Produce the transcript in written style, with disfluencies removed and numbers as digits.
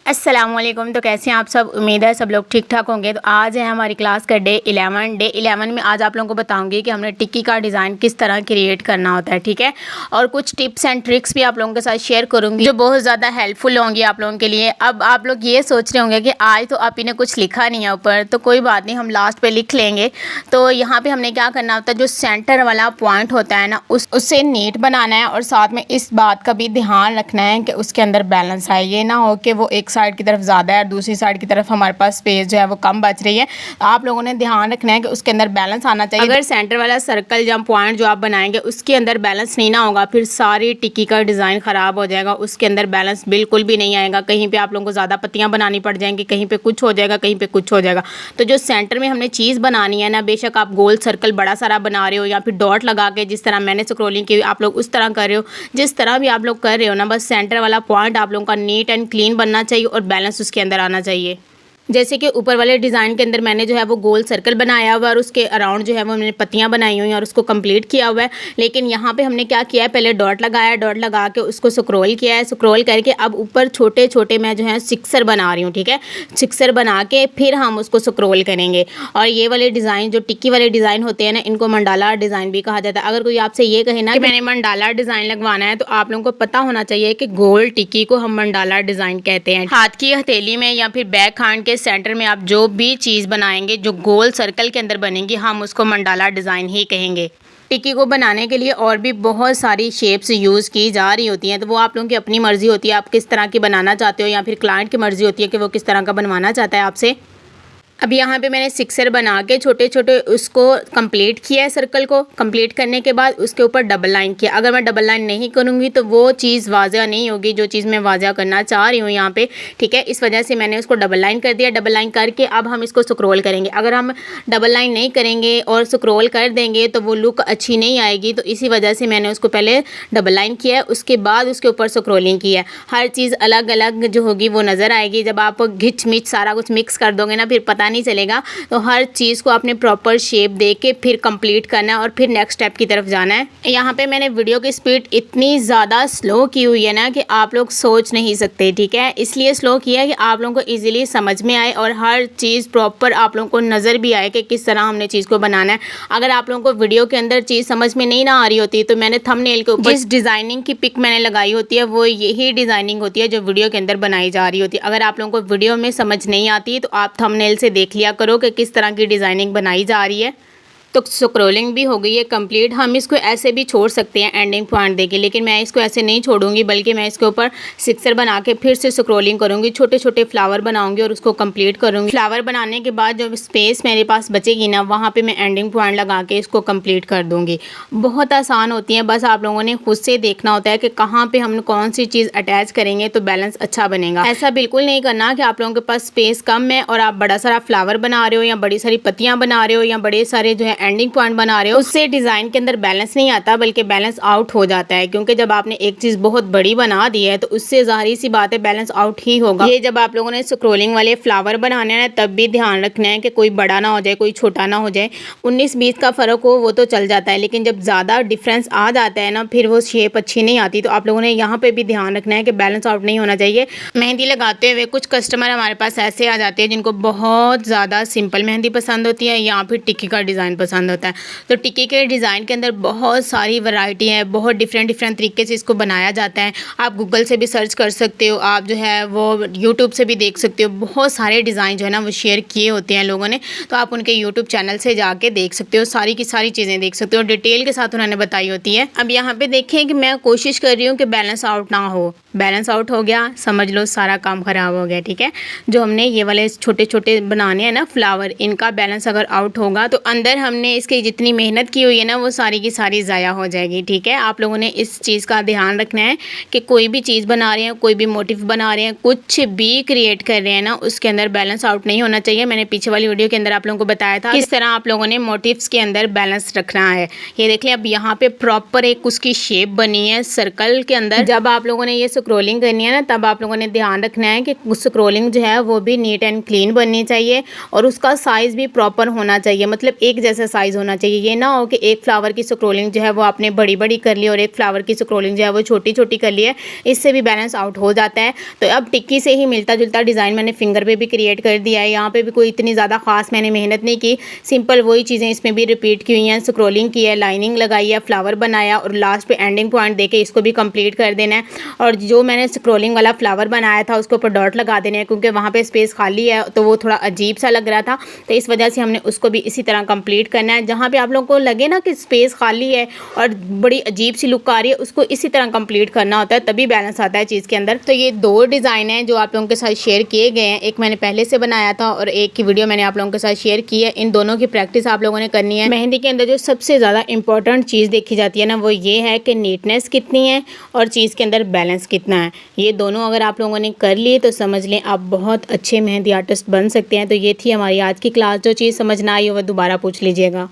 अस्सलामुअलैकुम। तो कैसे हैं आप सब? उम्मीद है सब लोग ठीक ठाक होंगे। तो आज है हमारी क्लास का डे 11 में आज आप लोगों को बताऊंगी कि हमने टिक्की का डिज़ाइन किस तरह क्रिएट करना होता है, ठीक है। और कुछ टिप्स एंड ट्रिक्स भी आप लोगों के साथ शेयर करूंगी जो बहुत ज़्यादा हेल्पफुल होंगी आप लोगों के लिए। अब आप लोग ये सोच रहे होंगे कि आज तो आप इन्हें कुछ लिखा नहीं है ऊपर, तो कोई बात नहीं, हम लास्ट पर लिख लेंगे। तो यहाँ पर हमने क्या करना होता है, जो सेंटर वाला पॉइंट होता है ना, उससे नीट बनाना है। और साथ में इस बात का भी ध्यान रखना है कि उसके अंदर बैलेंस आए। ये ना हो कि वो एक साइड की तरफ ज़्यादा है और दूसरी साइड की तरफ हमारे पास स्पेस जो है वो कम बच रही है। तो आप लोगों ने ध्यान रखना है कि उसके अंदर बैलेंस आना चाहिए। अगर सेंटर वाला सर्कल या पॉइंट जो आप बनाएंगे उसके अंदर बैलेंस नहीं ना होगा, फिर सारी टिक्की का डिज़ाइन ख़राब हो जाएगा। उसके अंदर बैलेंस बिल्कुल भी नहीं आएगा। कहीं पे आप लोगों को ज़्यादा पत्तियाँ बनानी पड़ जाएंगी, कहीं पे कुछ हो जाएगा, कहीं पे कुछ हो जाएगा। तो जो सेंटर में हमने चीज़ बनानी है ना, बेशक आप गोल सर्कल बड़ा सारा बना रहे हो या फिर डॉट लगा के, जिस तरह मैंने स्क्रोलिंग की आप लोग उस तरह कर रहे हो, जिस तरह भी आप लोग कर रहे हो ना, बस सेंटर वाला पॉइंट आप लोगों का नीट एंड क्लीन बनना चाहिए और बैलेंस उसके अंदर आना चाहिए। जैसे कि ऊपर वाले डिज़ाइन के अंदर मैंने जो है वो गोल सर्कल बनाया हुआ है और उसके अराउंड जो है वो मैंने पत्तियां बनाई हुई हैं और उसको कंप्लीट किया हुआ है। लेकिन यहाँ पे हमने क्या किया है, पहले डॉट लगाया, डॉट लगा के उसको स्क्रॉल किया है। स्क्रॉल करके अब ऊपर छोटे छोटे मैं जो है सिक्सर बना रही हूँ, ठीक है। सिक्सर बना के फिर हम उसको स्क्रॉल करेंगे। और ये वाले डिज़ाइन जो टिक्की वाले डिज़ाइन होते हैं ना, इनको मंडाला डिज़ाइन भी कहा जाता है। अगर कोई आपसे ये कहे ना कि मैंने मंडाला डिज़ाइन लगवाना है, तो आप लोगों को पता होना चाहिए कि गोल टिक्की को हम मंडाला डिज़ाइन कहते हैं। हाथ की हथेली में या फिर बैक हैंड के सेंटर में आप जो भी चीज़ बनाएंगे जो गोल सर्कल के अंदर बनेंगी, हम उसको मंडाला डिज़ाइन ही कहेंगे। टिक्की को बनाने के लिए और भी बहुत सारी शेप्स यूज़ की जा रही होती हैं, तो वो आप लोगों की अपनी मर्ज़ी होती है, आप किस तरह की बनाना चाहते हो, या फिर क्लाइंट की मर्ज़ी होती है कि वो किस तरह का बनवाना चाहता है आपसे। अब यहाँ पे मैंने सिक्सर बना के छोटे छोटे उसको कंप्लीट किया है। सर्कल को कंप्लीट करने के बाद उसके ऊपर डबल लाइन किया। अगर मैं डबल लाइन नहीं करूँगी तो वो चीज़ वाज़ा नहीं होगी जो चीज़ मैं वाज़ा करना चाह रही हूँ यहाँ पे, ठीक है। इस वजह से मैंने उसको डबल लाइन कर दिया। डबल लाइन करके अब हम इसको स्क्रॉल करेंगे। अगर हम डबल लाइन नहीं करेंगे और स्क्रॉल कर देंगे तो वो लुक अच्छी नहीं आएगी। तो इसी वजह से मैंने उसको पहले डबल लाइन किया है, उसके बाद उसके ऊपर स्क्रॉलिंग की है। हर चीज़ अलग अलग जो होगी वो नज़र आएगी। जब आप घिच मिच सारा कुछ मिक्स कर दोगे ना, फिर पता नहीं चलेगा। तो हर चीज़ को आपने प्रॉपर शेप दे के फिर कंप्लीट करना है और फिर नेक्स्ट स्टेप की तरफ जाना है। यहाँ पे मैंने वीडियो की स्पीड इतनी ज़्यादा स्लो की हुई है ना कि आप लोग सोच नहीं सकते, ठीक है। इसलिए स्लो किया है कि आप लोगों को इजीली समझ में आए और हर चीज़ प्रॉपर आप लोगों को नज़र भी आए कि किस तरह हमने चीज़ को बनाना है। अगर आप लोगों को वीडियो के अंदर चीज़ समझ में नहीं ना आ रही होती, तो मैंने थंबनेल के ऊपर जिस डिज़ाइनिंग की पिक मैंने लगाई होती है वो यही डिज़ाइनिंग होती है जो वीडियो के अंदर बनाई जा रही होती है। अगर आप लोगों को वीडियो में समझ नहीं आती तो आप थंबनेल से देख लिया करो कि किस तरह की डिज़ाइनिंग बनाई जा रही है। तो स्क्रॉलिंग भी हो गई है कंप्लीट। हम इसको ऐसे भी छोड़ सकते हैं एंडिंग पॉइंट देके, लेकिन मैं इसको ऐसे नहीं छोड़ूंगी, बल्कि मैं इसके ऊपर सिक्सर बना के फिर से स्क्रॉलिंग करूंगी, छोटे छोटे फ्लावर बनाऊंगी और उसको कंप्लीट करूंगी। फ्लावर बनाने के बाद जो स्पेस मेरे पास बचेगी ना, वहाँ पे मैं एंडिंग पॉइंट लगा के इसको कंप्लीट कर दूंगी। बहुत आसान होती है, बस आप लोगों ने खुद से देखना होता है कि कहाँ पे हम कौन सी चीज़ अटैच करेंगे तो बैलेंस अच्छा बनेगा। ऐसा बिल्कुल नहीं करना कि आप लोगों के पास स्पेस कम है और आप बड़ा सारा फ्लावर बना रहे हो या बड़ी सारी पत्तियाँ बना रहे हो या बड़े सारे जो है एंडिंग पॉइंट बना रहे हो, उससे डिज़ाइन के अंदर बैलेंस नहीं आता, बल्कि बैलेंस आउट हो जाता है। क्योंकि जब आपने एक चीज़ बहुत बड़ी बना दी है तो उससे ज़ाहिर सी बात है बैलेंस आउट ही होगा। ये जब आप लोगों ने स्क्रॉलिंग वाले फ्लावर बनाने हैं तब भी ध्यान रखना है कि कोई बड़ा ना हो जाए, कोई छोटा ना हो जाए। 19-20 का फ़र्क हो वो तो चल जाता है, लेकिन जब ज़्यादा डिफरेंस आ जाता है ना, फिर वो शेप अच्छी नहीं आती। तो आप लोगों ने यहाँ पर भी ध्यान रखना है कि बैलेंस आउट नहीं होना चाहिए। मेहंदी लगाते हुए कुछ कस्टमर हमारे पास ऐसे आ जाते हैं जिनको बहुत ज़्यादा सिंपल मेहंदी पसंद होती है या फिर टिक्की का डिज़ाइन पसंद होता है। तो टिक्की के डिज़ाइन के अंदर बहुत सारी वैरायटी है, बहुत डिफरेंट तरीके से इसको बनाया जाता है। आप गूगल से भी सर्च कर सकते हो, आप जो है वो यूट्यूब से भी देख सकते हो। बहुत सारे डिज़ाइन जो है ना वो शेयर किए होते हैं लोगों ने, तो आप उनके यूट्यूब चैनल से जाके देख सकते हो, सारी की सारी चीज़ें देख सकते हो, डिटेल के साथ उन्होंने बताई होती है। अब यहाँ पे देखें कि मैं कोशिश कर रही हूँ कि बैलेंस आउट ना हो। बैलेंस आउट हो गया, समझ लो सारा काम ख़राब हो गया, ठीक है। जो हमने ये वाले छोटे छोटे बनाने हैं ना फ्लावर, इनका बैलेंस अगर आउट होगा तो अंदर हमने इसकी जितनी मेहनत की हुई है ना वो सारी की सारी ज़ाया हो जाएगी, ठीक है। आप लोगों ने इस चीज़ का ध्यान रखना है कि कोई भी चीज़ बना रहे हैं, कोई भी मोटिव बना रहे हैं, कुछ भी क्रिएट कर रहे हैं ना, उसके अंदर बैलेंस आउट नहीं होना चाहिए। मैंने पीछे वाली वीडियो के अंदर आप लोगों को बताया था किस तरह आप लोगों ने मोटिव्स के अंदर बैलेंस रखना है। ये देख लें, अब यहाँ पे प्रॉपर एक उसकी शेप बनी है सर्कल के अंदर। जब आप लोगों ने ये स्क्रॉलिंग करनी है ना, तब आप लोगों ने ध्यान रखना है कि स्क्रॉलिंग जो है वो भी नीट एंड क्लीन बननी चाहिए और उसका साइज़ भी प्रॉपर होना चाहिए, मतलब एक जैसा एक्सरसाइज होना चाहिए। ये ना हो कि एक फ्लावर की स्क्रोलिंग जो है वो आपने बड़ी बड़ी कर ली और एक फ्लावर की स्क्रोलिंग जो है वो छोटी छोटी कर ली है, इससे भी बैलेंस आउट हो जाता है। तो अब टिक्की से ही मिलता जुलता डिज़ाइन मैंने फिंगर पे भी क्रिएट कर दिया है। यहाँ पे भी कोई इतनी ज़्यादा खास मैंने मेहनत नहीं की, सिंपल वही चीज़ें इसमें भी रिपीट की हुई हैं। स्क्रोलिंग की है, लाइनिंग लगाई है, फ्लावर बनाया और लास्ट पे एंडिंग पॉइंट देके इसको भी कंप्लीट कर देना है। और जो मैंने स्क्रोलिंग वाला फ्लावर बनाया था उसके ऊपर डॉट लगा देने हैं, क्योंकि वहाँ पे स्पेस खाली है तो वो थोड़ा अजीब सा लग रहा था, तो इस वजह से हमने उसको भी इसी तरह कंप्लीट करना है। जहाँ पे आप लोगों को लगे ना कि स्पेस खाली है और बड़ी अजीब सी लुक आ रही है, उसको इसी तरह कंप्लीट करना होता है, तभी बैलेंस आता है चीज़ के अंदर। तो ये दो डिज़ाइन हैं जो आप लोगों के साथ शेयर किए गए हैं। एक मैंने पहले से बनाया था और एक की वीडियो मैंने आप लोगों के साथ शेयर की है। इन दोनों की प्रैक्टिस आप लोगों ने करनी है। मेहंदी के अंदर जो सबसे ज़्यादा इंपॉर्टेंट चीज़ देखी जाती है ना, वो ये है कि नीटनेस कितनी है और चीज़ के अंदर बैलेंस कितना है। ये दोनों अगर आप लोगों ने कर लिए तो समझ लें आप बहुत अच्छे मेहंदी आर्टिस्ट बन सकते हैं। तो ये थी हमारी आज की क्लास। जो चीज़ समझ ना आई हो वह दोबारा पूछ लीजिएगा।